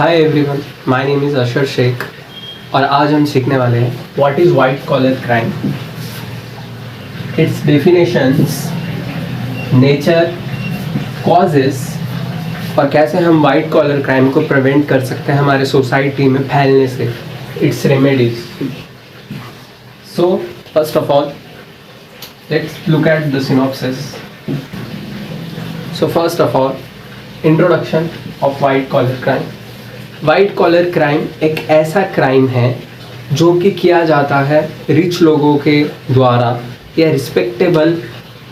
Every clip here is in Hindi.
Hi everyone, my name is Ashar Shaikh और आज हम सीखने वाले हैं what is white collar crime, its definitions, nature, causes और कैसे हम वाइट कॉलर क्राइम को प्रिवेंट कर सकते हैं हमारे सोसाइटी में फैलने से, its remedies. So first of all let's look at the synopsis. So first of all introduction of white collar crime. White collar crime एक ऐसा क्राइम है जो कि किया जाता है रिच लोगों के द्वारा या रिस्पेक्टेबल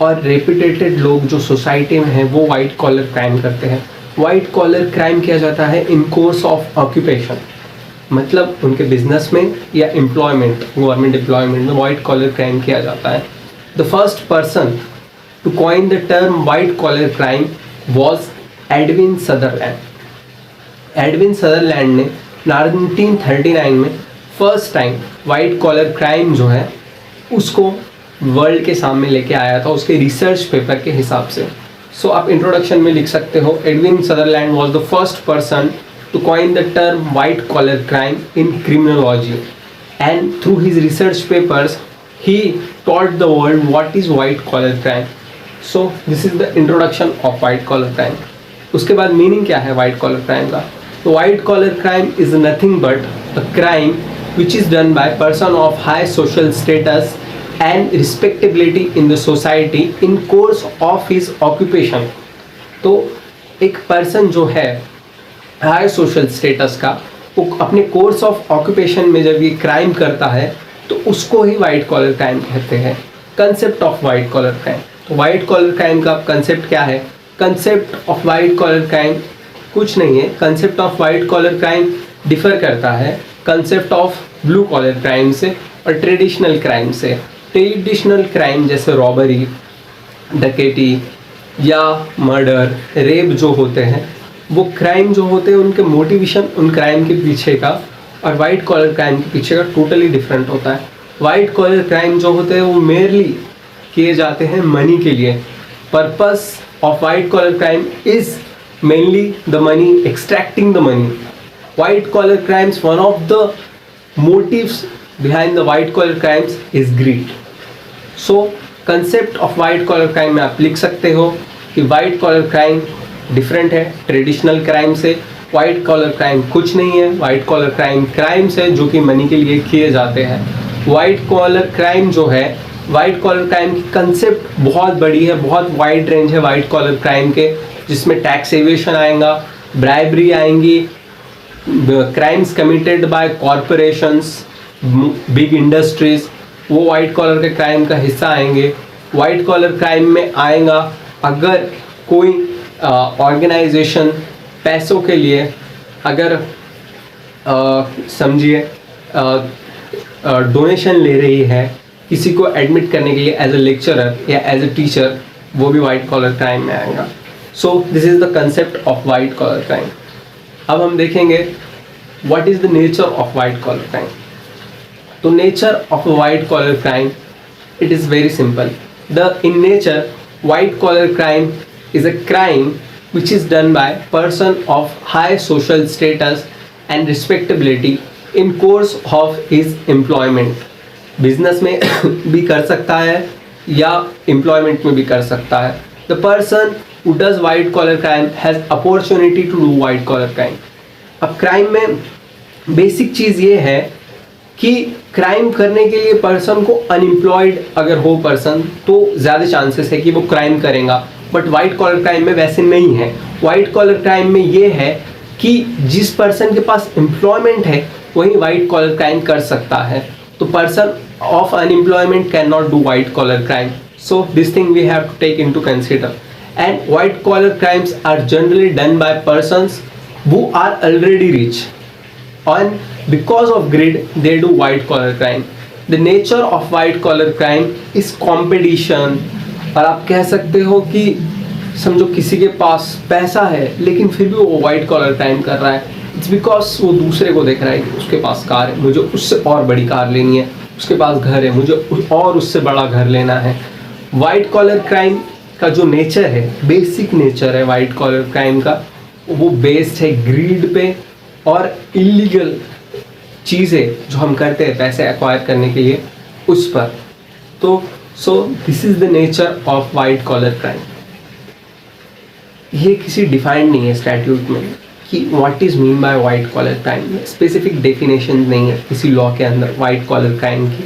और रेपुटेटेड लोग जो सोसाइटी में हैं वो वाइट कॉलर क्राइम करते हैं। वाइट कॉलर क्राइम किया जाता है इन कोर्स ऑफ ऑक्यूपेशन, मतलब उनके बिजनेस में या एम्प्लॉयमेंट, गवर्नमेंट एम्प्लॉयमेंट में वाइट कॉलर क्राइम किया जाता है। The first person to coin the term white collar crime was Edwin Sutherland. Edwin Sutherland ने 1939 में first time white collar crime जो है उसको वर्ल्ड के सामने लेके आया था उसके रिसर्च पेपर के हिसाब से। सो आप इंट्रोडक्शन में लिख सकते हो, Edwin Sutherland was the first person to coin the term white collar crime in criminology and through his research papers he taught the world what is white collar crime. So this is the introduction of white collar crime. उसके बाद मीनिंग क्या है वाइट कॉलर क्राइम का? तो white collar crime is nothing but a crime which is done by person of high social status and respectability in the society in course of his occupation. तो एक पर्सन जो है हाई सोशल स्टेटस का, वो अपने कोर्स ऑफ ऑक्यूपेशन में जब ये क्राइम करता है तो उसको ही वाइट कॉलर क्राइम कहते हैं। Concept of white collar crime. तो वाइट कॉलर क्राइम का कंसेप्ट क्या है? Concept of white collar crime कुछ नहीं है। Concept of white collar crime differ करता है concept of blue collar crime से और ट्रेडिशनल क्राइम से। ट्रेडिशनल क्राइम जैसे रॉबरी, डकैती या मर्डर, रेप जो होते हैं वो क्राइम जो होते हैं उनके मोटिवेशन उन क्राइम के पीछे का और वाइट कॉलर क्राइम के पीछे का टोटली डिफरेंट होता है। वाइट कॉलर क्राइम जो होते हैं वो मेयरली किए जाते हैं मनी के लिए। Purpose of white collar crime is mainly the money, extracting the money. White collar crimes, one of the motives behind the white collar crimes is greed. So concept of white collar crime में आप लिख सकते हो कि white collar crime different है ट्रेडिशनल क्राइम से। white collar crime कुछ नहीं है, white collar crime क्राइम्स है जो कि मनी के लिए किए जाते हैं। white collar crime जो है, वाइट कॉलर क्राइम की कंसेप्ट बहुत बड़ी है, बहुत वाइड रेंज है वाइट कॉलर क्राइम के, जिसमें टैक्स एवेशन आएगा, ब्राइबरी आएंगी, crimes committed by corporations, big industries, वो वाइट कॉलर के क्राइम का हिस्सा आएंगे। वाइट कॉलर क्राइम में आएगा अगर कोई ऑर्गेनाइजेशन पैसों के लिए अगर समझिए डोनेशन ले रही है किसी को एडमिट करने के लिए एज अ लेक्चरर या एज अ टीचर, वो भी वाइट कॉलर क्राइम में आएगा। So this is the concept of white collar crime. अब हम देखेंगे what is the nature of white collar crime. तो nature of a white collar crime, it is very simple. In nature white collar crime is a crime which is done by person of high social status and respectability in course of his employment. Business में भी कर सकता है या एम्प्लॉयमेंट में भी कर सकता है। The person who does white collar crime has opportunity to do white collar crime. अब क्राइम में बेसिक चीज़ ये है कि क्राइम करने के लिए पर्सन को अनएम्प्लॉयड अगर हो पर्सन तो ज़्यादा चांसेस है कि वो क्राइम करेगा, बट वाइट कॉलर क्राइम में वैसे नहीं है। वाइट कॉलर क्राइम में ये है कि जिस पर्सन के पास एम्प्लॉयमेंट है वही वाइट कॉलर क्राइम कर सकता है। तो person of unemployment cannot do white collar crime. So this thing we have to take into consider. And white collar crimes are generally done by persons who are already rich, and because of greed they do white collar crime. The nature of white collar crime is competition. और आप कह सकते हो कि समझो किसी के पास पैसा है लेकिन फिर भी वो वाइट कॉलर क्राइम कर रहा है। इट्स बिकॉज वो दूसरे को देख रहा है कि उसके पास कार है, मुझे उससे और बड़ी कार लेनी है, उसके पास घर है, मुझे और उससे बड़ा घर लेना है। वाइट कॉलर क्राइम का जो नेचर है, बेसिक नेचर है वाइट कॉलर क्राइम का, वो बेस्ड है ग्रीड पे और इलीगल चीज़ें जो हम करते हैं पैसे एक्वायर करने के लिए उस पर। तो so this is the nature of white collar crime. ये किसी डिफाइंड नहीं है स्टैट्यूट में कि what is mean by white collar crime, specific definition नहीं है किसी लॉ के अंदर वाइट कॉलर क्राइम की।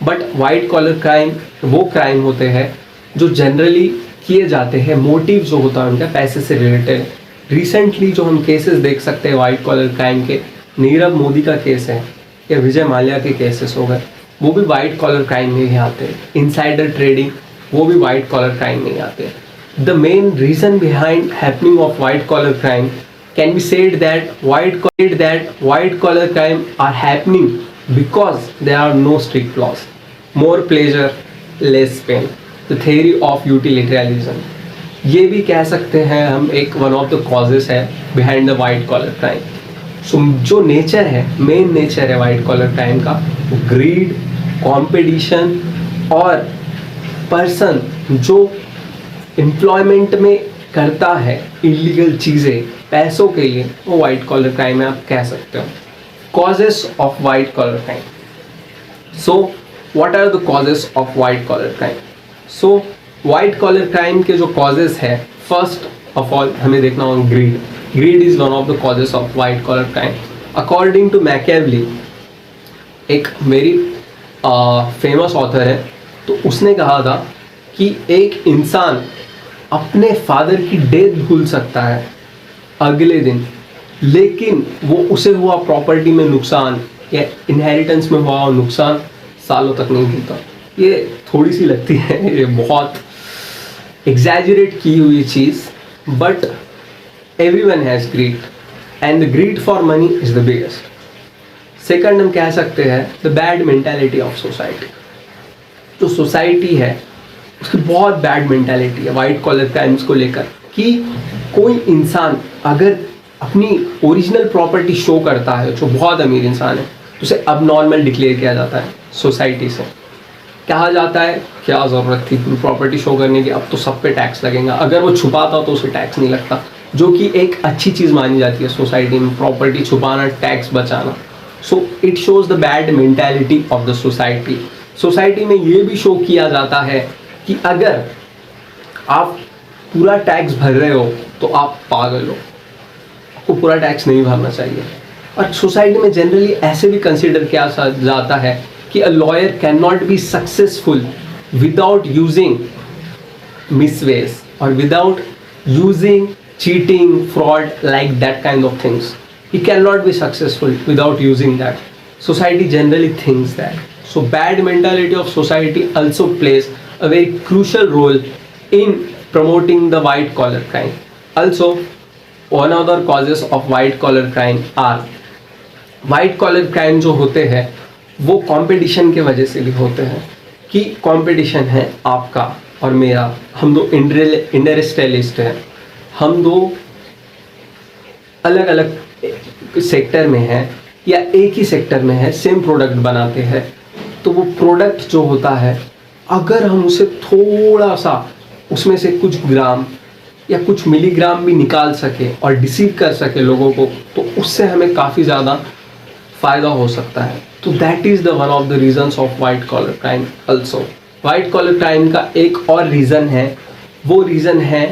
बट वाइट कॉलर क्राइम वो क्राइम होते हैं जो जनरली किए जाते हैं, मोटिव जो होता है उनका पैसे से रिलेटेड। रिसेंटली जो हम केसेस देख सकते हैं वाइट कॉलर क्राइम के, नीरव मोदी का केस है या विजय माल्या के केसेस हो गए, वो भी वाइट कॉलर क्राइम में ही आते हैं। इनसाइडर ट्रेडिंग वो भी वाइट कॉलर क्राइम में ही आते हैं। The main reason behind happening of white collar crime can be said that white collar crime are happening because there are no strict laws. More pleasure, less pain. The theory of utilitarianism. ये भी कह सकते हैं हम एक one of the causes है behind the white collar crime. So जो नेचर है, मेन नेचर है वाइट कॉलर क्राइम का, ग्रीड, कंपटीशन और पर्सन जो एम्प्लॉयमेंट में करता है इलीगल चीज़ें पैसों के लिए, वो वाइट कॉलर क्राइम है आप कह सकते हो। Causes of white collar crime. So what are the causes of white collar crime? So white collar crime के जो कॉजेस है, फर्स्ट ऑफ ऑल हमें देखना होगा greed. Greed is one of the causes of white collar crime. According to Machiavelli, एक वेरी फेमस ऑथर है, तो उसने कहा था कि एक इंसान अपने फादर की डेथ भूल सकता है अगले दिन, लेकिन वो उसे हुआ प्रॉपर्टी में नुकसान या इनहेरिटेंस में हुआ नुकसान सालों तक नहीं भूलता। ये थोड़ी सी लगती है ये बहुत एग्जैजरेट की हुई चीज़, but everyone has greed and the greed for money is the biggest. Second हम कह सकते हैं the bad mentality of society. जो सोसाइटी है उसकी बहुत बैड मेंटालिटी है वाइट कॉलर क्राइम्स को लेकर, कि कोई इंसान अगर अपनी ओरिजिनल प्रॉपर्टी शो करता है, जो बहुत अमीर इंसान है, तो उसे अबनॉर्मल डिक्लेयर किया जाता है सोसाइटी से। कहा जाता है क्या ज़रूरत थी पूरी प्रॉपर्टी शो करने की, अब तो सब पे टैक्स लगेगा। अगर वो छुपाता तो उसे टैक्स नहीं लगता, जो कि एक अच्छी चीज़ मानी जाती है सोसाइटी में, प्रॉपर्टी छुपाना, टैक्स बचाना। So it shows the bad mentality of the society. Society में ये भी शो किया जाता है कि अगर आप पूरा टैक्स भर रहे हो तो आप पागल हो, आपको पूरा टैक्स नहीं भरना चाहिए। और सोसाइटी में जनरली ऐसे भी कंसिडर किया जाता है कि a lawyer can not be successful without using misways और without using cheating, fraud, like that kind of things. He cannot be successful without using that. Society generally thinks that. So bad mentality of society also plays a very crucial role in promoting the white collar crime. Also, one other causes of white collar crime are white collar crime जो होते हैं वो कंपटीशन के वजह से भी होते हैं, कि कंपटीशन है आपका और मेरा, हम दो इंडस्ट्रियलिस्ट हैं, हम दो अलग अलग सेक्टर में हैं या एक ही सेक्टर में है, सेम प्रोडक्ट बनाते हैं, तो वो प्रोडक्ट जो होता है अगर हम उसे थोड़ा सा उसमें से कुछ ग्राम या कुछ मिलीग्राम भी निकाल सके और डिसीव कर सके लोगों को, तो उससे हमें काफ़ी ज़्यादा फ़ायदा हो सकता है। तो that is the one of the reasons of white collar crime. Also white collar crime का एक और रीज़न है, वो रीज़न है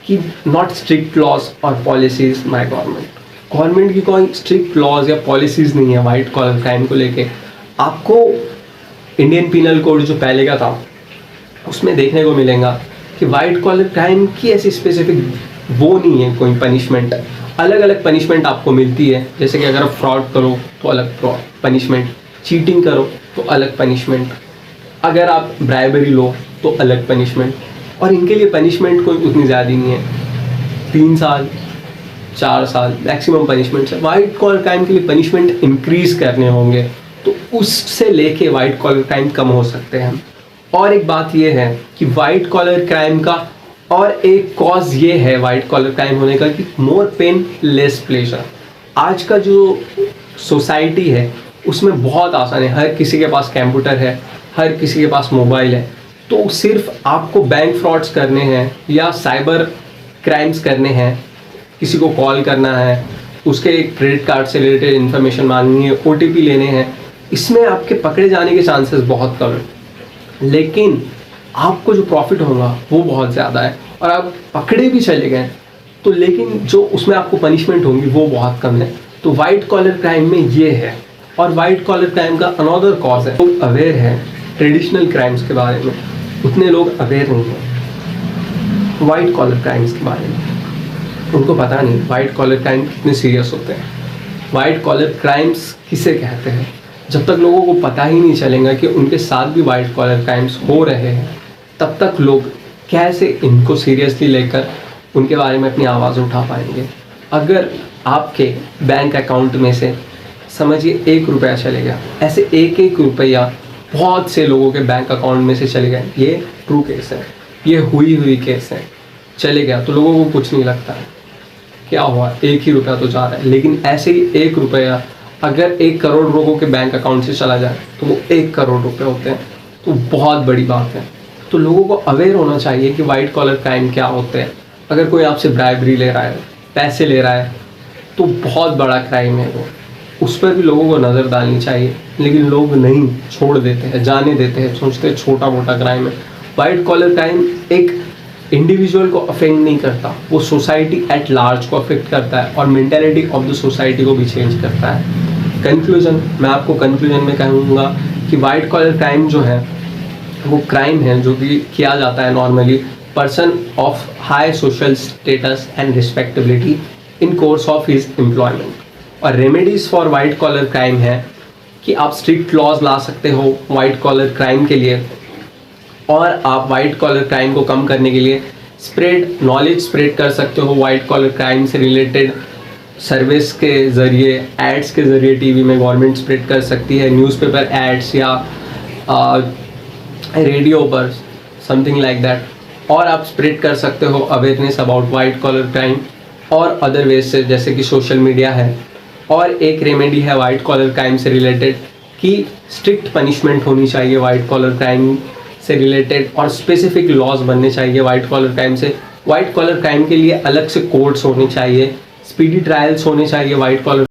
कि नॉट स्ट्रिक्ट लॉज और पॉलिसीज बाय गवर्नमेंट की कोई स्ट्रिक्ट लॉज या पॉलिसीज़ नहीं है वाइट कॉलर क्राइम को लेके। आपको इंडियन पिनल कोड जो पहले का था उसमें देखने को मिलेगा कि वाइट कॉलर क्राइम की ऐसी स्पेसिफिक वो नहीं है कोई पनिशमेंट, अलग अलग पनिशमेंट आपको मिलती है। जैसे कि अगर आप फ्रॉड करो तो अलग पनिशमेंट, चीटिंग करो तो अलग पनिशमेंट, अगर आप ब्राइबरी लो तो अलग पनिशमेंट, और इनके लिए पनिशमेंट कोई उतनी ज़्यादा नहीं है, 3 साल 4 साल मैक्सिमम पनिशमेंट है। वाइट कॉलर क्राइम के लिए पनिशमेंट इंक्रीज़ करने होंगे तो उससे लेके वाइट कॉलर क्राइम कम हो सकते हैं। और एक बात ये है कि वाइट कॉलर क्राइम का और एक कॉज ये है वाइट कॉलर क्राइम होने का कि मोर पेन लेस प्लेजर। आज का जो सोसाइटी है उसमें बहुत आसान है, हर किसी के पास कंप्यूटर है, हर किसी के पास मोबाइल है, तो सिर्फ आपको बैंक फ्रॉड्स करने हैं या साइबर क्राइम्स करने हैं, किसी को कॉल करना है उसके क्रेडिट कार्ड से रिलेटेड इन्फॉर्मेशन मांगनी है, OTP लेने हैं, इसमें आपके पकड़े जाने के चांसेस बहुत कम है। लेकिन आपको जो प्रॉफिट होगा वो बहुत ज़्यादा है, और आप पकड़े भी चले गए तो लेकिन जो उसमें आपको पनिशमेंट होगी वो बहुत कम है। तो वाइट कॉलर क्राइम में ये है। और वाइट कॉलर क्राइम का अनदर कॉज है, लोग अवेयर हैं ट्रेडिशनल क्राइम्स के बारे में, उतने लोग अवेयर नहीं हैं वाइट कॉलर क्राइम्स के बारे में। उनको पता नहीं वाइट कॉलर क्राइम कितने सीरियस होते हैं, वाइट कॉलर क्राइम्स किसे कहते हैं। जब तक लोगों को पता ही नहीं चलेगा कि उनके साथ भी वाइट कॉलर क्राइम्स हो रहे हैं, तब तक लोग कैसे इनको सीरियसली लेकर उनके बारे में अपनी आवाज़ उठा पाएंगे। अगर आपके बैंक अकाउंट में से समझिए 1 रुपया चले गया, ऐसे एक रुपया बहुत से लोगों के बैंक अकाउंट में से चले गए, ये ट्रू केस है, ये हुई केस है, चले गया तो लोगों को कुछ नहीं लगता है, क्या हुआ 1 ही रुपया तो जा रहा है। लेकिन ऐसे ही 1 रुपया अगर 1 करोड़ लोगों के बैंक अकाउंट से चला जाए तो वो 1 करोड़ रुपए होते हैं, तो बहुत बड़ी बात है। तो लोगों को अवेयर होना चाहिए कि वाइट कॉलर क्राइम क्या होते हैं। अगर कोई आपसे ब्राइबरी ले रहा है, पैसे ले रहा है, तो बहुत बड़ा क्राइम है वो, उस पर भी लोगों को नज़र डालनी चाहिए। लेकिन लोग नहीं, छोड़ देते हैं, जाने देते हैं, सोचते हैं छोटा मोटा क्राइम है। वाइट कॉलर क्राइम एक इंडिविजुअल को अफेक्ट नहीं करता, वो सोसाइटी एट लार्ज को अफेक्ट करता है और मेंटालिटी ऑफ द सोसाइटी को भी चेंज करता है। कंक्लूजन, मैं आपको कंक्लूजन में कहूँगा कि वाइट कॉलर क्राइम जो है वो क्राइम है जो कि किया जाता है normally person of high social status and respectability in course of his employment. और remedies for white collar crime है कि आप स्ट्रिक्ट लॉज ला सकते हो वाइट कॉलर क्राइम के लिए, और आप वाइट कॉलर क्राइम को कम करने के लिए नॉलेज स्प्रेड कर सकते हो वाइट कॉलर क्राइम से रिलेटेड सर्विस के ज़रिए, एड्स के ज़रिए। टीवी में गवर्नमेंट स्प्रेड कर सकती है, न्यूज़पेपर एड्स या रेडियो पर, समथिंग लाइक दैट। और आप स्प्रेड कर सकते हो awareness about white collar crime और अदर वेज से, जैसे कि सोशल मीडिया है। और एक रेमेडी है वाइट कॉलर क्राइम से रिलेटेड कि स्ट्रिक्ट पनिशमेंट होनी चाहिए वाइट कॉलर क्राइम से रिलेटेड, और स्पेसिफिक लॉज बनने चाहिए वाइट कॉलर क्राइम से। वाइट कॉलर क्राइम के लिए अलग से कोर्ट्स होने चाहिए, स्पीडी ट्रायल्स होने चाहिए वाइट कॉलर